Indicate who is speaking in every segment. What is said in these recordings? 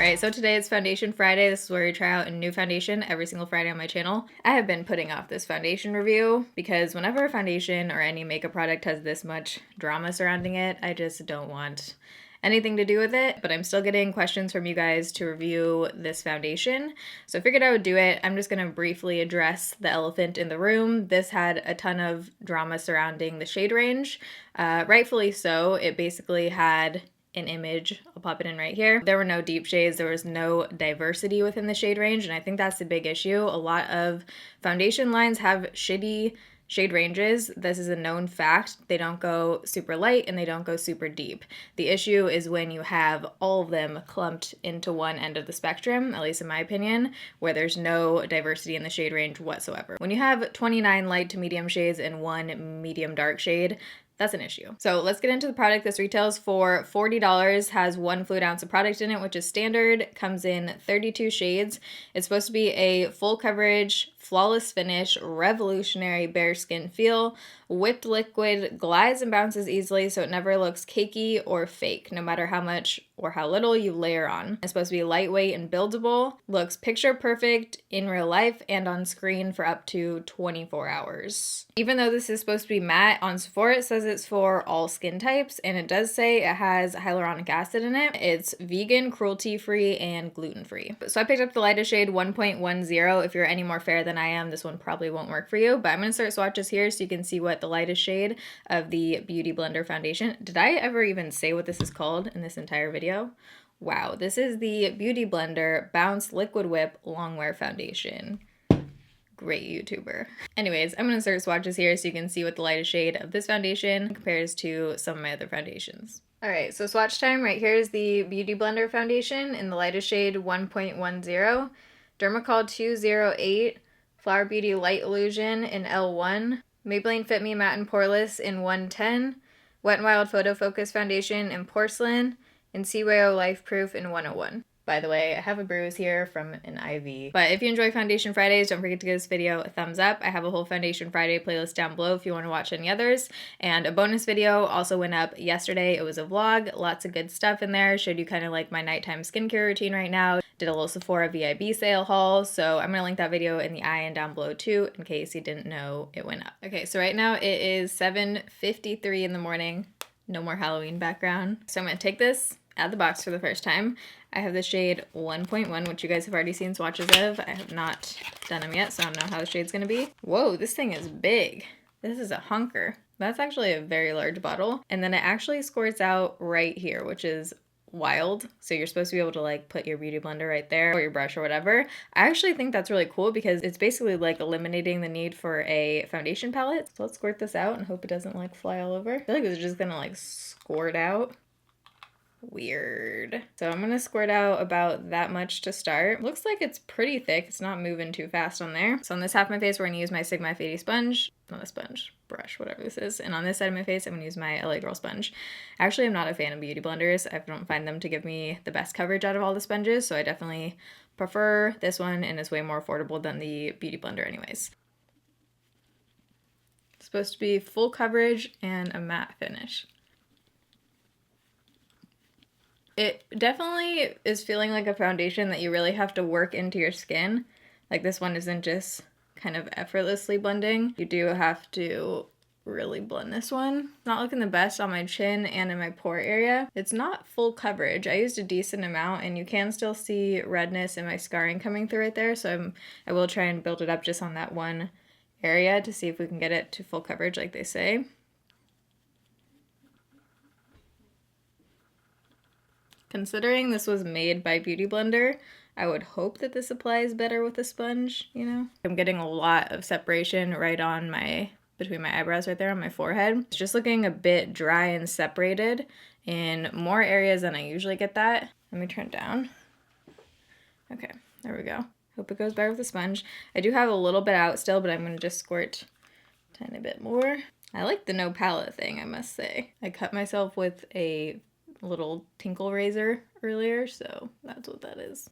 Speaker 1: Alright, so today it's Foundation Friday. This is where we try out a new foundation every single Friday on my channel. I have been putting off this foundation review because whenever a foundation or any makeup product has this much drama surrounding it, I just don't want anything to do with it, but I'm still getting questions from you guys to review this foundation. So I figured I would do it. I'm just going to briefly address the elephant in the room. This had a ton of drama surrounding the shade range. Rightfully so. It basically had an image. I'll pop it in right here. There were no deep shades. There was no diversity within the shade range, and I think that's the big issue. A lot of foundation lines have shitty shade ranges. This is a known fact. They don't go super light and they don't go super deep. The issue is when you have all of them clumped into one end of the spectrum, at least in my opinion, where there's no diversity in the shade range whatsoever. When you have 29 light to medium shades and one medium dark shade, that's an issue. So let's get into the product. This retails for $40, has 1 fluid ounce of product in it, which is standard, comes in 32 shades. It's supposed to be a full coverage, flawless finish, revolutionary bare skin feel. Whipped liquid glides and bounces easily, so it never looks cakey or fake, no matter how much or how little you layer on. It's supposed to be lightweight and buildable, looks picture perfect in real life and on screen for up to 24 hours. Even though this is supposed to be matte, on Sephora it says it's for all skin types, and it does say it has hyaluronic acid in it. It's vegan, cruelty-free, and gluten-free. So I picked up the lightest shade, 1.10. If you're any more fair than I am, this one probably won't work for you, but I'm going to start swatches here so you can see what the lightest shade of the Beauty Blender foundation. Did I ever even say what this is called in this entire video? Wow, this is the Beauty Blender Bounce Liquid Whip Longwear Foundation. Great YouTuber. Anyways, I'm going to start swatches here so you can see what the lightest shade of this foundation compares to some of my other foundations. Alright, so swatch time. Right here is the Beauty Blender foundation in the lightest shade 1.10. Dermacol 208. Flower Beauty Light Illusion in L1. Maybelline Fit Me Matte and Poreless in 110. Wet n Wild Photo Focus Foundation in Porcelain. And CYO Life Proof in 101. By the way, I have a bruise here from an IV. But if you enjoy Foundation Fridays, don't forget to give this video a thumbs up. I have a whole Foundation Friday playlist down below if you want to watch any others. And a bonus video also went up yesterday. It was a vlog. Lots of good stuff in there. Showed you kind of like my nighttime skincare routine right now. Did a little Sephora VIB sale haul. So I'm going to link that video in the eye and down below too, in case you didn't know it went up. Okay, so right now it is 7:53 in the morning. No more Halloween background. So I'm going to take this out of the box for the first time. I have the shade 1.1, which you guys have already seen swatches of. I have not done them yet, so I don't know how the shade's gonna be. Whoa, this thing is big. This is a hunker. That's actually a very large bottle. And then it actually squirts out right here, which is wild. So you're supposed to be able to like put your beauty blender right there or your brush or whatever. I actually think that's really cool because it's basically like eliminating the need for a foundation palette. So let's squirt this out and hope it doesn't like fly all over. I feel like it's just gonna like squirt out. Weird. So I'm gonna squirt out about that much to start. Looks like it's pretty thick. It's not moving too fast on there. So on this half of my face, we're gonna use my Sigma Fady sponge. Not a sponge, brush, whatever this is. And on this side of my face, I'm gonna use my LA Girl sponge. Actually, I'm not a fan of beauty blenders. I don't find them to give me the best coverage out of all the sponges, so I definitely prefer this one, and it's way more affordable than the beauty blender anyways. It's supposed to be full coverage and a matte finish. It definitely is feeling like a foundation that you really have to work into your skin. Like this one isn't just kind of effortlessly blending. You do have to really blend this one. It's not looking the best on my chin and in my pore area. It's not full coverage. I used a decent amount and you can still see redness and my scarring coming through right there. So I will try and build it up just on that one area to see if we can get it to full coverage like they say. Considering this was made by Beauty Blender, I would hope that this applies better with a sponge, you know? I'm getting a lot of separation right on between my eyebrows right there on my forehead. It's just looking a bit dry and separated in more areas than I usually get that. Let me turn it down. Okay, there we go. Hope it goes better with a sponge. I do have a little bit out still, but I'm gonna just squirt a tiny bit more. I like the no palette thing, I must say. I cut myself with a little tinkle razor earlier, so that's what that is.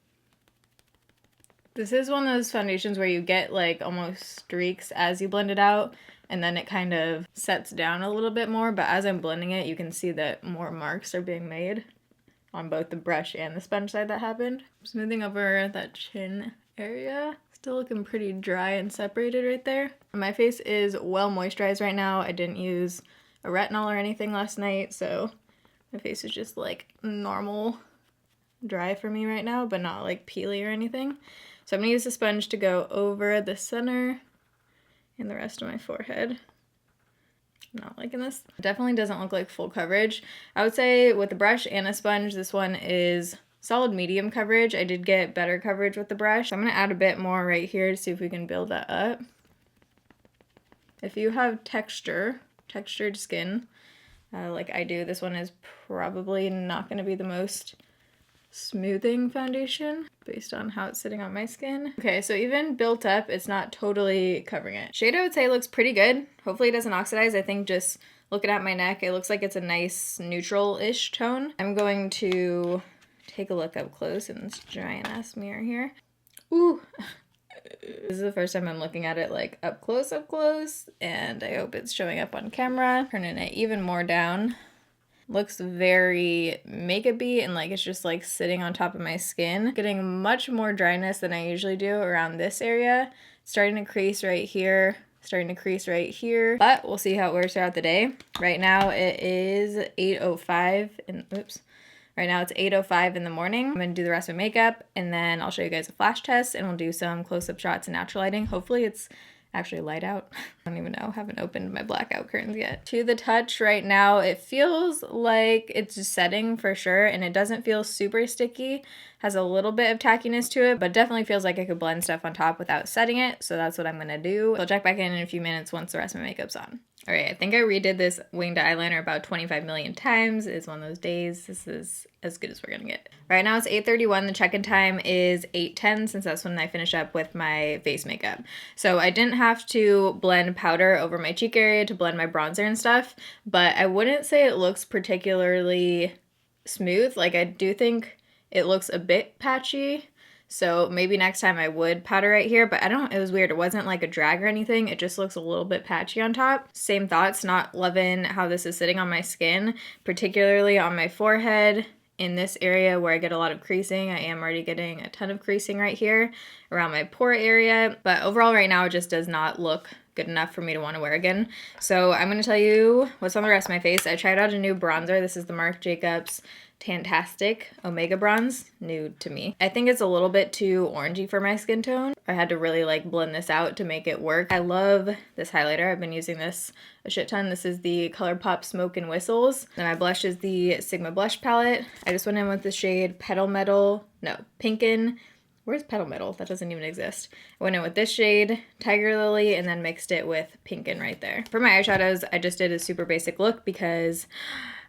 Speaker 1: This is one of those foundations where you get like almost streaks as you blend it out, and then it kind of sets down a little bit more, but as I'm blending it, you can see that more marks are being made on both the brush and the sponge side that happened. Smoothing over that chin area. Still looking pretty dry and separated right there. My face is well moisturized right now. I didn't use a retinol or anything last night, so my face is just like normal dry for me right now, but not like peely or anything. So I'm gonna use the sponge to go over the center and the rest of my forehead. I'm not liking this. It definitely doesn't look like full coverage. I would say with the brush and a sponge, this one is solid medium coverage. I did get better coverage with the brush. So I'm gonna add a bit more right here to see if we can build that up. If you have textured skin, like I do, this one is probably not gonna be the most smoothing foundation based on how it's sitting on my skin. Okay, so even built up, it's not totally covering it. Shade I would say looks pretty good. Hopefully it doesn't oxidize. I think just looking at my neck, it looks like it's a nice neutral-ish tone. I'm going to take a look up close in this giant ass mirror here. Ooh. This is the first time I'm looking at it like up close, and I hope it's showing up on camera. Turning it even more down. Looks very makeup-y and like it's just like sitting on top of my skin. Getting much more dryness than I usually do around this area. Starting to crease right here. Starting to crease right here. But we'll see how it works throughout the day. Right now it is 8:05 and oops. Right now it's 8:05 in the morning. I'm gonna do the rest of my makeup and then I'll show you guys a flash test and we'll do some close-up shots and natural lighting. Hopefully it's actually light out. I don't even know, haven't opened my blackout curtains yet. To the touch right now, it feels like it's just setting for sure and it doesn't feel super sticky. Has a little bit of tackiness to it, but definitely feels like I could blend stuff on top without setting it. So that's what I'm gonna do. I'll check back in a few minutes once the rest of my makeup's on. All right, I think I redid this winged eyeliner about 25 million times. It's one of those days. This is as good as we're gonna get. Right now it's 8:31. The check-in time is 8:10 since that's when I finish up with my face makeup. So I didn't have to blend powder over my cheek area to blend my bronzer and stuff, but I wouldn't say it looks particularly smooth. Like I do think it looks a bit patchy. So maybe next time I would powder right here, but I don't, it was weird. It wasn't like a drag or anything. It just looks a little bit patchy on top. Same thoughts, not loving how this is sitting on my skin, particularly on my forehead. In this area where I get a lot of creasing, I am already getting a ton of creasing right here around my pore area. But overall right now, it just does not look good enough for me to want to wear again. So I'm going to tell you what's on the rest of my face. I tried out a new bronzer. This is the Marc Jacobs Fantastic Omega Bronze, new to me. I think it's a little bit too orangey for my skin tone. I had to really like blend this out to make it work. I love this highlighter. I've been using this a shit ton. This is the ColourPop Smoke and Whistles. And my blush is the Sigma blush palette. I just went in with the shade Pinkin. Where's Petal Metal? That doesn't even exist. I went in with this shade, Tiger Lily, and then mixed it with Pinkin right there. For my eyeshadows, I just did a super basic look because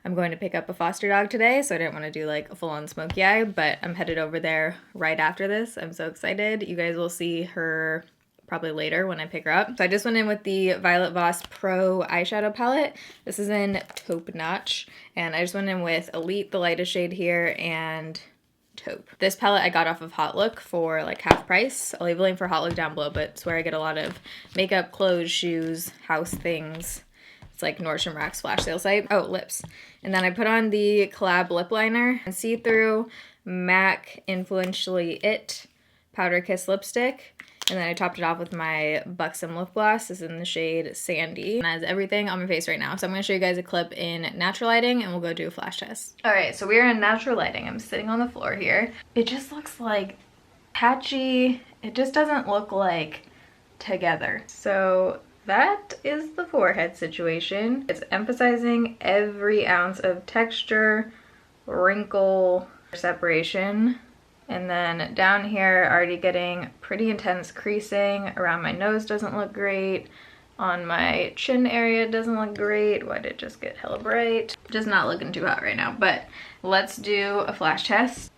Speaker 1: I'm going to pick up a foster dog today, so I didn't want to do like a full-on smoky eye, but I'm headed over there right after this. I'm so excited. You guys will see her probably later when I pick her up. So I just went in with the Violet Voss Pro eyeshadow palette. This is in Taupe Notch, and I just went in with Elite, the lightest shade here, and Taupe. This palette I got off of Hot Look for like half price. I'll leave a link for Hot Look down below, but it's where I get a lot of makeup, clothes, shoes, house things. It's like Nordstrom Rack's flash sale site. Oh, lips. And then I put on the collab lip liner and see-through MAC Influentially It Powder Kiss lipstick. And then I topped it off with my Buxom lip gloss. This is in the shade Sandy. And that is everything on my face right now. So I'm going to show you guys a clip in natural lighting and we'll go do a flash test. All right, so we are in natural lighting. I'm sitting on the floor here. It just looks like patchy. It just doesn't look like together. So that is the forehead situation. It's emphasizing every ounce of texture, wrinkle, separation. And then down here, already getting pretty intense creasing. Around my nose doesn't look great. On my chin area doesn't look great. Why did it just get hella bright? Just not looking too hot right now, but let's do a flash test.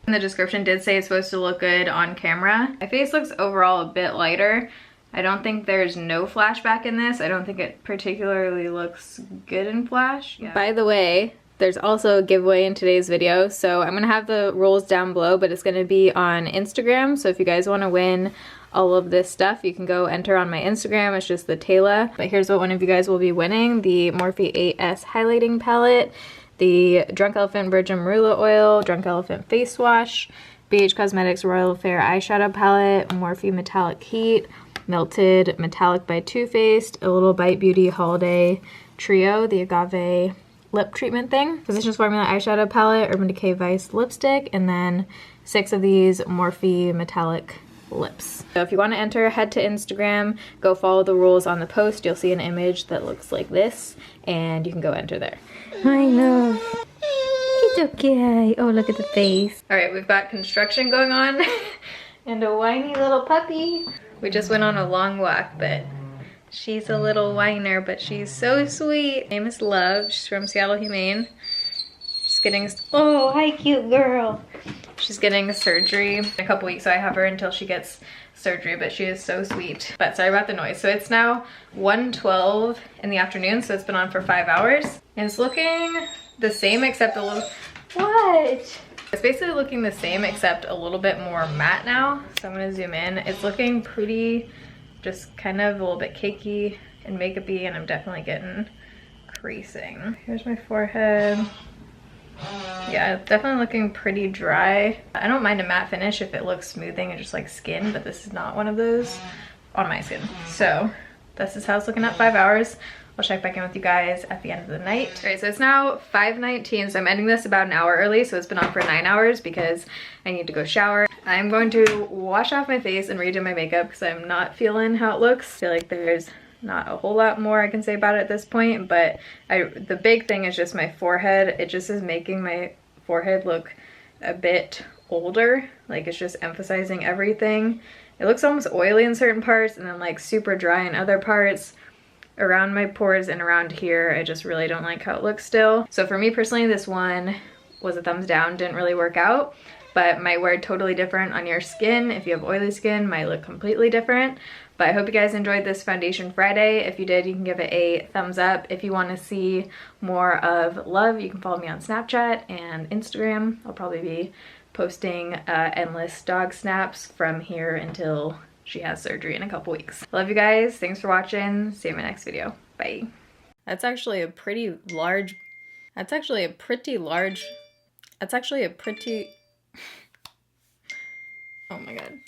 Speaker 1: And the description did say it's supposed to look good on camera. My face looks overall a bit lighter. I don't think there's no flashback in this. I don't think it particularly looks good in flash. Yeah. By the way, there's also a giveaway in today's video, so I'm gonna have the rules down below, but it's gonna be on Instagram. So if you guys wanna win all of this stuff, you can go enter on my Instagram. It's just the Taylor. But here's what one of you guys will be winning: the Morphe 8S highlighting palette, the Drunk Elephant Virgin Marula Oil, Drunk Elephant Face Wash, BH Cosmetics Royal Fair Eyeshadow Palette, Morphe Metallic Heat, Melted Metallic by Too Faced, a little Bite Beauty Holiday Trio, the Agave lip treatment thing, Physicians Formula Eyeshadow Palette, Urban Decay Vice Lipstick, and then 6 of these Morphe Metallic lips. So if you want to enter, head to Instagram, go follow the rules on the post. You'll see an image that looks like this, and you can go enter there. I know. It's okay. Oh, look at the face. All right, we've got construction going on and a whiny little puppy. We just went on a long walk, but she's a little whiner, but she's so sweet. Her name is Love. She's from Seattle Humane. She's getting, oh, hi, cute girl. She's getting surgery in a couple weeks, so I have her until she gets surgery, but she is so sweet. But sorry about the noise. So it's now 1:12 in the afternoon, so it's been on for 5 hours. And it's looking the same except a little, what? It's basically looking the same except a little bit more matte now. So I'm gonna zoom in. It's looking pretty, just kind of a little bit cakey and makeup-y, and I'm definitely getting creasing. Here's my forehead. Yeah, it's definitely looking pretty dry. I don't mind a matte finish if it looks smoothing and just like skin, but this is not one of those on my skin. So this is how it's looking at 5 hours. I'll check back in with you guys at the end of the night. All right, so it's now 5:19, so I'm ending this about an hour early, so it's been on for 9 hours because I need to go shower. I'm going to wash off my face and redo my makeup because I'm not feeling how it looks. I feel like there's not a whole lot more I can say about it at this point, but the big thing is just my forehead. It just is making my forehead look a bit older. Like, it's just emphasizing everything. It looks almost oily in certain parts and then like super dry in other parts. Around my pores and around here, I just really don't like how it looks still. So for me personally, this one was a thumbs down, didn't really work out, but might wear totally different on your skin. If you have oily skin, might look completely different. But I hope you guys enjoyed this Foundation Friday. If you did, you can give it a thumbs up. If you want to see more of Love, you can follow me on Snapchat and Instagram. I'll probably be posting endless dog snaps from here until she has surgery in a couple weeks. Love you guys. Thanks for watching. See you in my next video. Bye. That's actually a pretty large... That's actually a pretty... Oh my god.